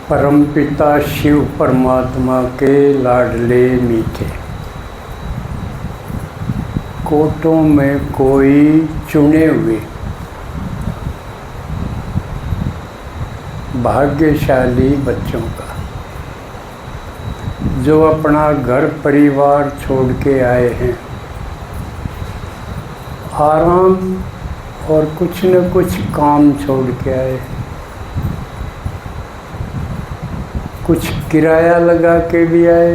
परमपिता शिव परमात्मा के लाडले मीठे, कोटों में कोई चुने हुए भाग्यशाली बच्चों का जो अपना घर परिवार छोड़ के आए हैं, आराम और कुछ न कुछ काम छोड़ के आए हैं, कुछ किराया लगा के भी आए,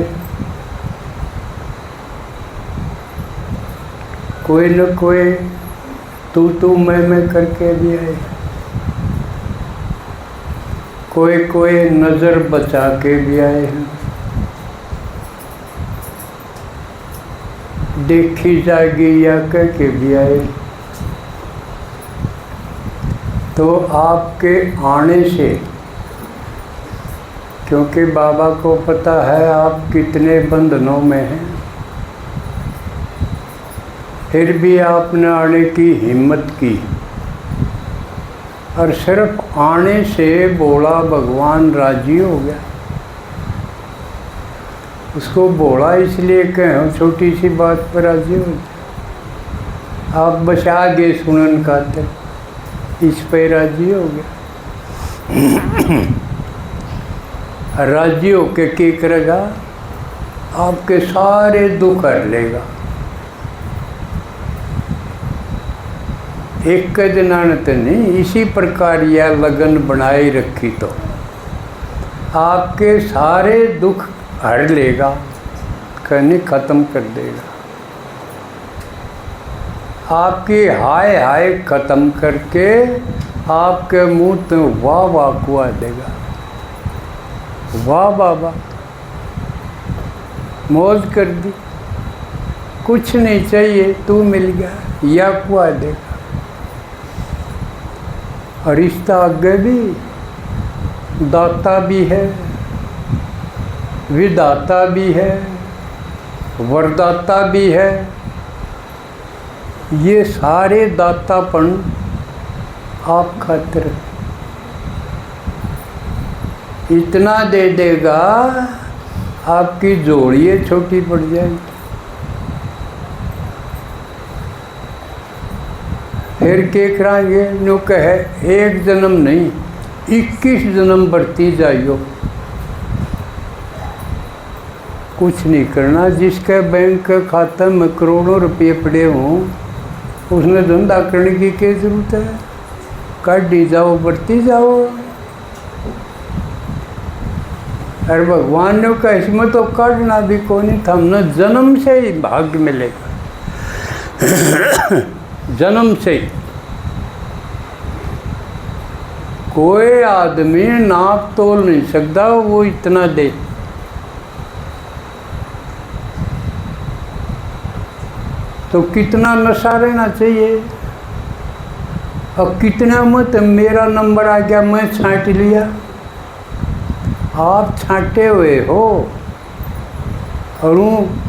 कोई न कोई तू मैं करके भी आए, कोई नज़र बचा के भी आए हैं, देखी जाएगी या कह के भी आए। तो आपके आने से, क्योंकि बाबा को पता है आप कितने बंधनों में हैं, फिर भी आपने आने की हिम्मत की और सिर्फ आने से बोला भगवान राजी हो गया। उसको बोला इसलिए कहें छोटी सी बात पर राजी हो जाए। आप बचा गए सुनन खातिर, इस पे राजी हो गया। राजी होके क्या करेगा? आपके सारे दुख हर लेगा। एक के जनानत नहीं, इसी प्रकार यह लगन बनाए रखी तो आपके सारे दुख हर लेगा, कहने ख़त्म कर देगा। आपकी हाय हाय ख़त्म करके आपके मुँह तो वाह वाह कुआ देगा। वाह बाबा, मौज कर दी, कुछ नहीं चाहिए, तू मिल गया, या कुआ देगा। और रिश्ता आगे भी दाता भी है, विदाता भी है, वरदाता भी है। ये सारे दातापन आप खातिर इतना दे देगा, आपकी जोड़िए छोटी पड़ जाएगी। फिर के कराएंगे नो कहे एक जन्म नहीं 21 जन्म बढ़ती जाइयो। कुछ नहीं करना, जिसके बैंक के खाते में करोड़ों रुपये पड़े हों उसने धंधा करने की क्या जरूरत है? काटी जाओ, बढ़ती जाओ। अरे भगवान ने कहा इसमें तो काटना भी कोई नहीं था, हमने जन्म से ही भाग्य मिलेगा। जन्म से ही कोई आदमी नाप तोल नहीं सकता, वो इतना दे। तो कितना नशा रहना चाहिए, और कितना मत मेरा नंबर आ गया मैं छांट लिया। आप छांटे हुए हो और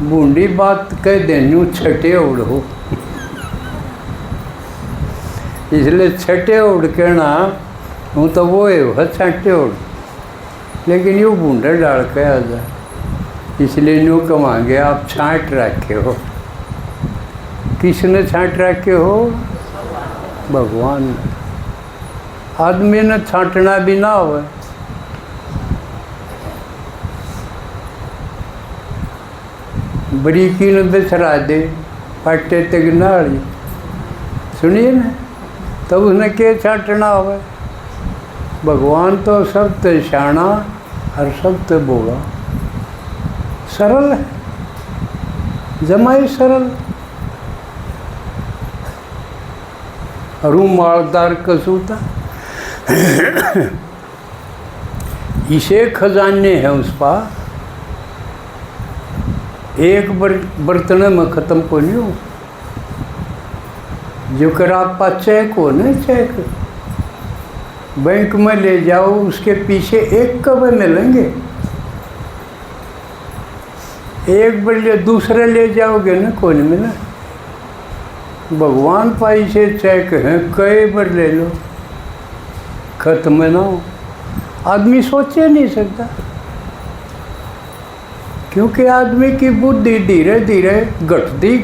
बूंदी बात कह देनू छठे उड़ हो। इसलिए छठे उड़ कहना हूँ तो वो है छठे उड़, लेकिन यूँ बूंदे डाल के आ जाए, इसलिए यूँ कमांगे आप छांट रखे हो। किसने छांट रखे हो? भगवान ने। आदमी ने छांटना भी ना हो। बड़ी की न बिछरा दे पाटे तक नाड़ी, सुनिए ना, तब उसने क्या छांटना हो? भगवान तो सब तो शाना और सब तो बोला, सरल है, जमाई सरल। और मालदार कसूता इसे खजाने हैं उस पास, एक बर्तन में ख़त्म को नहीं हो। जो कर आप पास चेक हो ना, चेक बैंक में ले जाओ, उसके पीछे एक कब मिलेंगे, एक बार दूसरे ले जाओगे ना, कोई नहीं मिला। भगवान पाई से चेक हैं, कई बार ले लो, खत्म ना हो, आदमी सोचे नहीं सकता, क्योंकि आदमी की बुद्धि धीरे धीरे घटती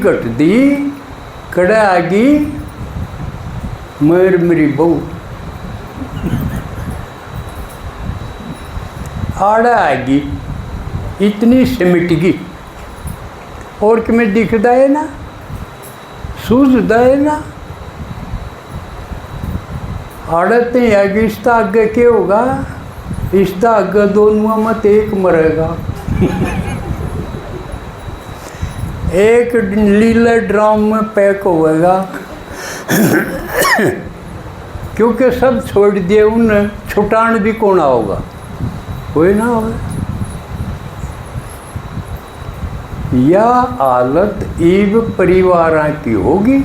कड़े आगी मेरी बहू आड़ा आगी इतनी सिमटगी और कि मैं दिखता है ना, सूझता है ना। आड़ते आगे इसका आगे क्या होगा, इसका आगे दोनों मत एक मरेगा एक लीले ड्राम में पैक होगा क्योंकि सब छोड़ दिए, उन छुटान भी कौन होगा, कोई ना होगा। यह हालत ईव परिवार की होगी।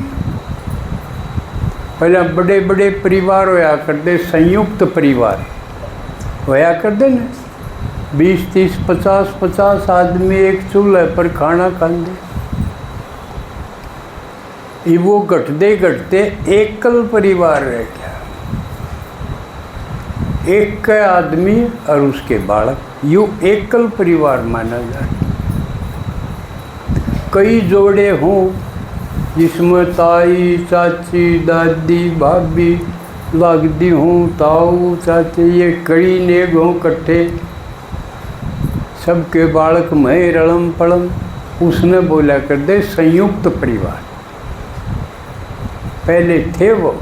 पहले बड़े बड़े परिवार होया करते, संयुक्त परिवार होया करते न, 20, 30, 50 आदमी एक चूल्हे पर खाना खाते। वो घटते एकल परिवार रह गया, एक आदमी और उसके बालक, यू एकल परिवार माना जाए। कई जोड़े हों जिसमें ताई चाची दादी भाभी लगती हूँ, ताऊ चाची ये कड़ी नेग हों इकट्ठे, सबके बालक में रलम पड़म, उसने बोला कर दे संयुक्त परिवार। पहले थे वो,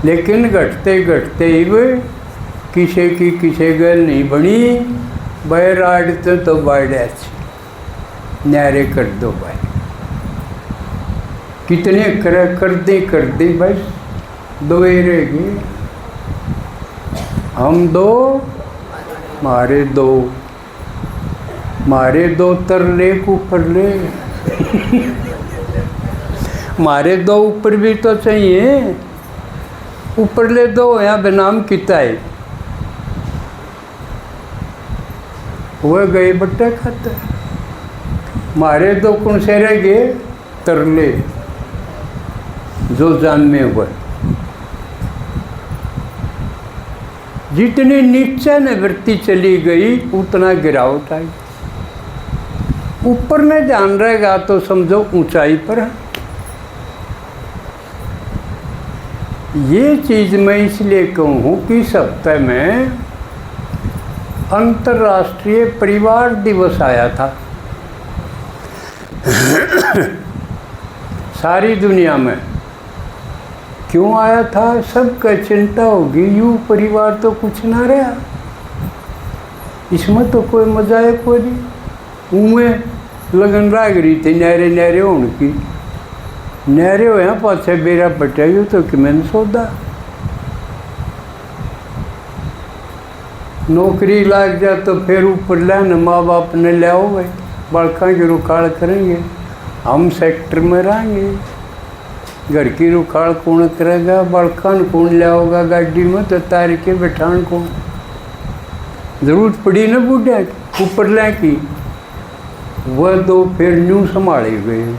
लेकिन घटते ही वे किसी की किसी गल नहीं बनी, बैराड़ते तो बाड़ा न्यारे कर दो भाई, कितने कर दे बस दो ही रह गए, हम दो मारे दो तरले को ऊपर ले मारे दो ऊपर भी तो चाहिए, ऊपर ले दो यहाँ बेनाम किता है, वह गए बट्टे खाते, मारे दो कौन से रह गए तरले जो जान में हुए। जितनी नीचे निवृत्ति चली गई उतना गिरावट आई, ऊपर में ध्यान रहेगा तो समझो ऊंचाई पर है। ये चीज़ मैं इसलिए कहूँ कि सप्ताह में अंतर्राष्ट्रीय परिवार दिवस आया था सारी दुनिया में। क्यों आया था, सबका चिंता होगी, यूँ परिवार तो कुछ ना रहा, इसमें तो कोई मजा है कोई नहीं। उमें लगन राग रही थी न्यारे होने की, न्यारे हो यहाँ पाछे बेरा पटाई तो कि मैंने सौदा नौकरी लाग जा तो फिर ऊपर लाने माँ बाप ने ले आओ भाई, बालका की रुखाड़ करेंगे, हम सेक्टर में रहेंगे, घर की रुखाड़ कौन करेगा, बालकान कौन ले आओगा गाड़ी में, तो तार के बैठान कौन, जरूरत पड़ी ना बूढ़ा ऊपर ले की, वह दो फिर न्यू संभाले गए,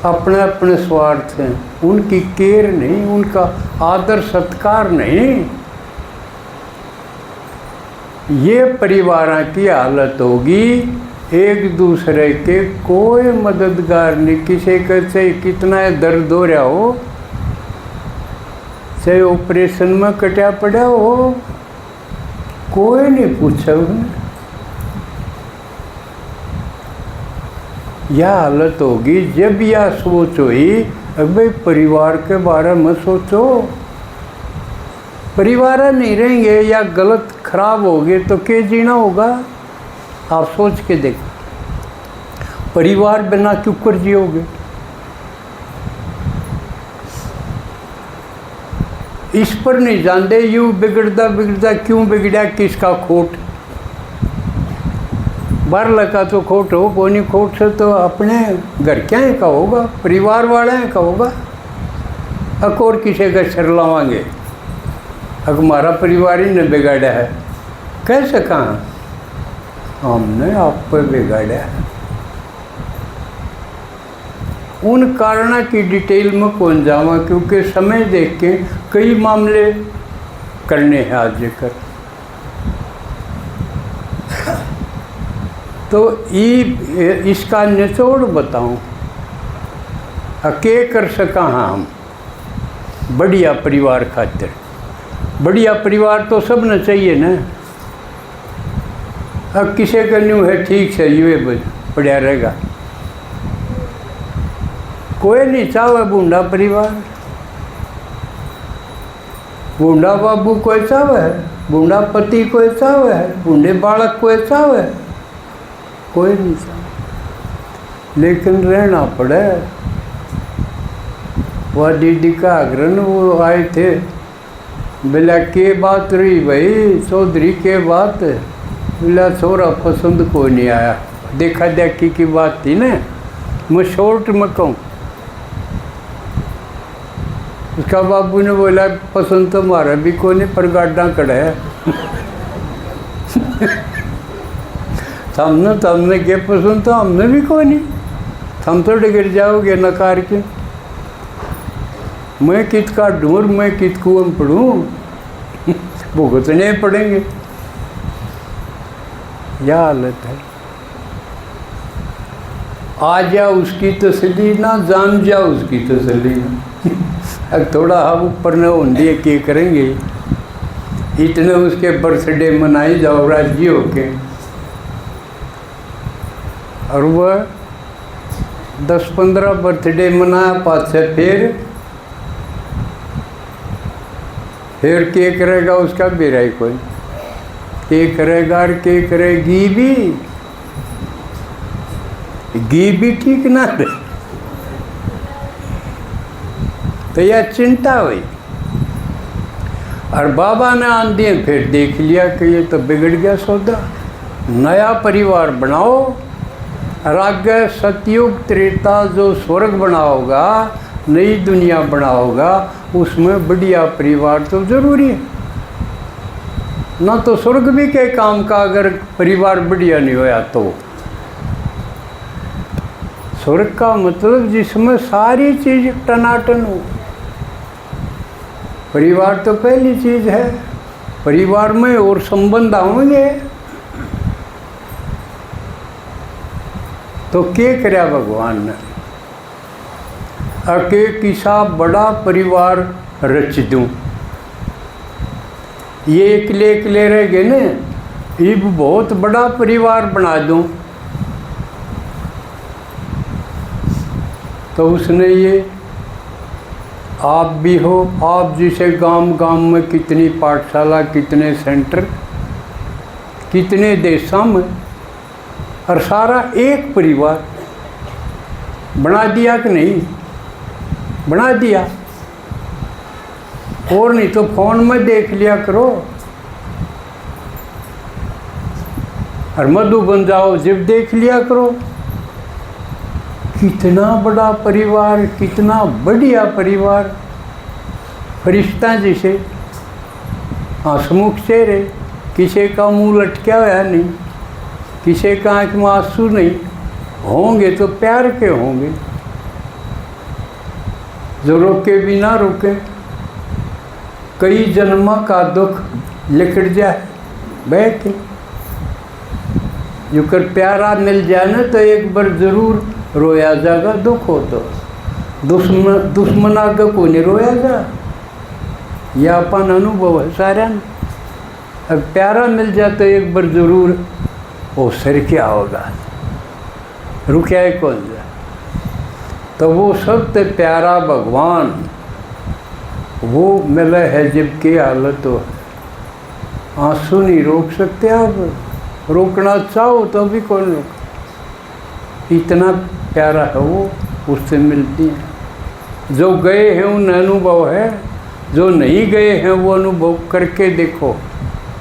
अपने अपने स्वार्थ हैं, उनकी केयर नहीं, उनका आदर सत्कार नहीं। ये परिवारों की हालत होगी, एक दूसरे के कोई मददगार नहीं, किसी का चाहे कितना दर्द हो रहा हो, चाहे ऑपरेशन में कटा पड़ा हो, कोई नहीं पूछा उन्हें। यह हालत होगी जब यह सोच हुई, भाई परिवार के बारे में सोचो, परिवार नहीं रहेंगे या गलत खराब हो गए तो क्या जीना होगा। आप सोच के देखो, परिवार बिना क्यों कर जियोगे। इस पर नहीं जानते यूँ बिगड़ता क्यों बिगड़ा, किसका खोट, बाहर लगा तो खोट हो, कोई नहीं खोट से तो अपने घर क्या का होगा, परिवार वाले का होगा। और किसी का सर लावांगे, अगर हमारा परिवार ही ने बिगाड़ा है, कैसे कहाँ हमने आप पर बिगाड़ा है। उन कारणों की डिटेल में कौन जावा, क्योंकि समय देख के कई मामले करने हैं आज जिक्र। तो इसका निचोड़ बताऊं, के कर सका हम बढ़िया परिवार खातिर। बढ़िया परिवार तो सब न चाहिए ना। अब किसे का न्यू है ठीक से ये बढ़िया रहेगा, कोई नहीं चाहे बूढ़ा परिवार, बूढ़ा बाबू कोई चाहे, बूढ़ा पति कोई चाहे, बूढ़े बालक कोई चाहे, कोई नहीं चाहे, लेकिन रहना पड़े। वह दीदी का अग्रहण वो आए थे, बोला के बात रही भाई चौधरी के बात, बोला छोरा पसंद को नहीं आया, देखा देखी की बात थी ना। मैं शॉर्ट में कहूँ, उसका बाबू ने बोला पसंद तो हमारा भी कोई नहीं, पर गाड़ा कड़ा है। हमने क्या पसंद, तो हमने भी कोई नहीं, हम तो गिर जाओगे नकार के। मैं कित का ढूंढ, मैं कित कुएं में पढ़ूँ, भुगतने पड़ेंगे। यह हालत है। आ जा उसकी तसली ना, जान जा उसकी तसली ना। अब थोड़ा हम ऊपर न होंगे क्या करेंगे, इतने उसके बर्थडे मनाई जाओ राजी होके, और वह 10-15 बर्थडे मनाया पास से फिर के करेगा उसका बेरा ही कोई, के करेगा और के करेगी भी, घी भी ठीक ना रहे, तो यह चिंता हुई। और बाबा ने आन दिए, फिर देख लिया कि ये तो बिगड़ गया सौदा, नया परिवार बनाओ, और आगे सतयुग त्रेता जो स्वर्ग बनाओगा, नई दुनिया बनाओगा, उसमें बढ़िया परिवार तो जरूरी है ना। तो स्वर्ग भी के काम का अगर परिवार बढ़िया नहीं होया तो स्वर्ग का मतलब जिसमें सारी चीज टनाटन हो। परिवार तो पहली चीज है, परिवार में और संबंध होंगे तो क्या कराया भगवान ने, अके किसा बड़ा परिवार रच दूं, ये अकेले रह गए न, ये बहुत बड़ा परिवार बना दूं। तो उसने ये आप भी हो, आप जिसे गांव में कितनी पाठशाला, कितने सेंटर, कितने देशों में, और सारा एक परिवार बना दिया कि नहीं, बना दिया। और नहीं तो फोन में देख लिया करो, और मधुबन जाओ जब देख लिया करो, कितना बड़ा परिवार, कितना बढ़िया परिवार, फरिश्ता जिसे हंसमुख चेहरे, किसी का मुंह लटका हुआ नहीं, किसी का आँख में आंसू नहीं, होंगे तो प्यार के होंगे, जो रोके भी ना रोके। कई जन्म का दुख लिखट जाए बैठे, जो कर प्यारा मिल जाए ना तो एक बार जरूर रोया जाएगा। दुख हो तो दुश्मन आगे को नहीं रोया जा, यह अपन अनुभव है सारा। अब प्यारा मिल जाए तो एक बार जरूर वो सर क्या होगा, रुकया है कौन जा। तो वो सबसे प्यारा भगवान वो मिला है जबकि हालत हो, आंसू नहीं रोक सकते आप, रोकना चाहो तो भी कौन रोक, इतना प्यारा है वो, उससे मिलती है। जो गए हैं उन अनुभव है, जो नहीं गए हैं वो अनुभव करके देखो,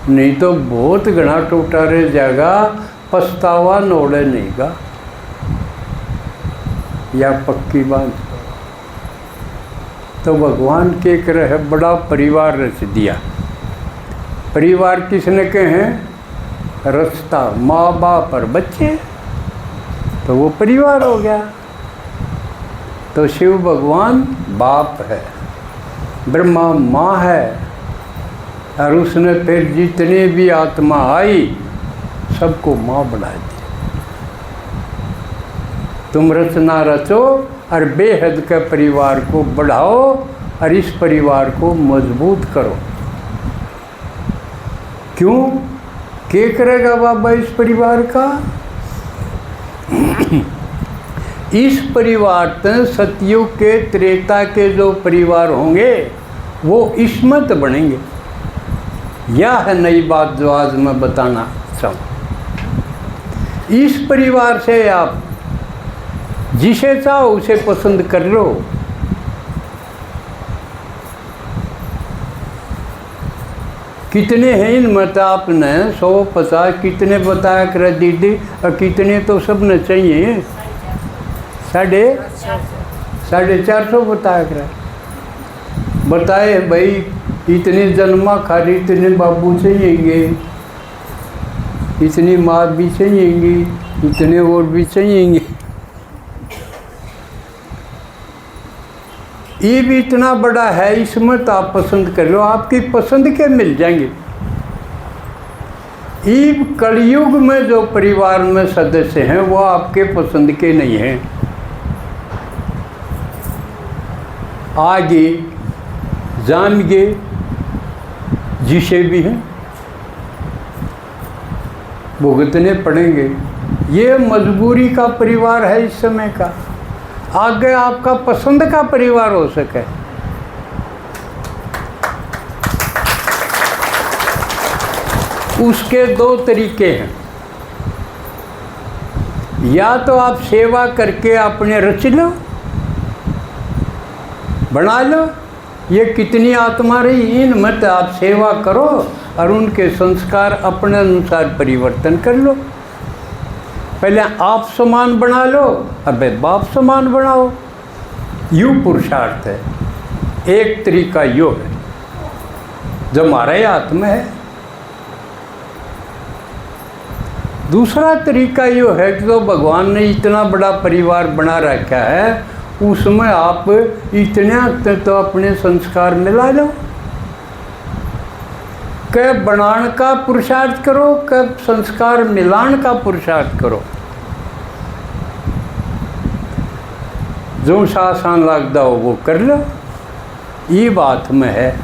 नहीं तो बहुत घना टूटा रह जाएगा, पछतावा नोड़े नहीं का, या पक्की बात। तो भगवान के रहे बड़ा परिवार रच दिया। परिवार किसने कहे हैं, रचता माँ बाप और बच्चे, तो वो परिवार हो गया। तो शिव भगवान बाप है, ब्रह्मा माँ है, और उसने फिर जितने भी आत्मा आई सबको माँ बना दी। तुम रचना रचो और बेहद के परिवार को बढ़ाओ और इस परिवार को मजबूत करो। क्यों? क्या करेगा बाबा इस परिवार का? इस परिवार तक सतयुग के त्रेता के जो परिवार होंगे वो इस्मत बनेंगे। यह है नई बात जो आज मैं बताना चाहूँ। इस परिवार से आप जिसे चाहो उसे पसंद कर लो। कितने हैं इनमें? आपने 150 कितने बताया कर दीदी, और कितने तो सबने चाहिए? 450 बताया कर। बताए भाई इतने जन्मा खारी, इतने बाबू चाहिएंगे, इतनी माँ भी चाहिएंगी, इतने और भी चाहिएंगे। ये भी इतना बड़ा है, इसमें तो आप पसंद कर लो, आपकी पसंद के मिल जाएंगे। ये कलयुग में जो परिवार में सदस्य हैं वो आपके पसंद के नहीं हैं। आगे जानिए जिसे भी हैं भुगतने पड़ेंगे। ये मजबूरी का परिवार है इस समय का। आगे आपका पसंद का परिवार हो सके। उसके 2 तरीके हैं। या तो आप सेवा करके अपने रच लो, बना लो। ये कितनी आत्मा रही, इन मत आप सेवा करो और उनके संस्कार अपने अनुसार परिवर्तन कर लो। पहले आप समान बना लो, अब बाप समान बनाओ। यू पुरुषार्थ है। एक तरीका यो है जो हमारे हाथ में है। दूसरा तरीका यो है कि जो भगवान ने इतना बड़ा परिवार बना रखा है उसमें आप इतने तो अपने संस्कार मिला लो। कब बनाने का पुरुषार्थ करो, कब संस्कार मिलान का पुरुषार्थ करो। जो सा आसान लगता हो वो कर लो। ये बात में है।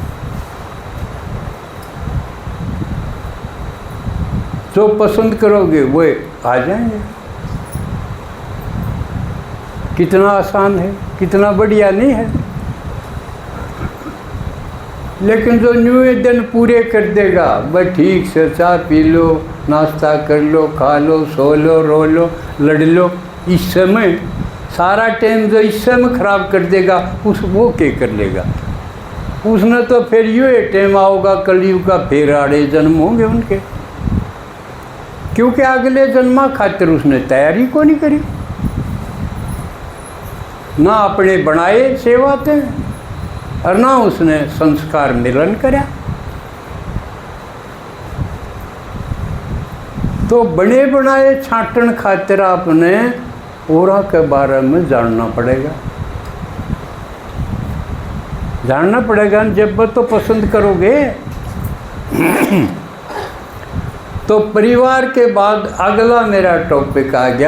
जो पसंद करोगे वो आ जाएंगे। कितना आसान है, कितना बढ़िया नहीं है। लेकिन जो न्यू दिन पूरे कर देगा वह ठीक से चाय पी लो, नाश्ता कर लो, खा लो, सो लो, रो लो, लड़ लो, इस समय सारा टाइम जो इस समय खराब कर देगा उस वो क्या कर लेगा? उसने तो फिर ये टाइम आओगा कलयुग का, फिर आड़े जन्म होंगे उनके। क्योंकि अगले जन्मा खातिर उसने तैयारी को नहीं करी, ना अपने बनाए सेवाते और ना उसने संस्कार मिलन करा। तो बने बनाए छाटन खातिर आपने औरा के बारे में जानना पड़ेगा। जानना पड़ेगा। जब तो पसंद करोगे तो परिवार के बाद अगला मेरा टॉपिक आ गया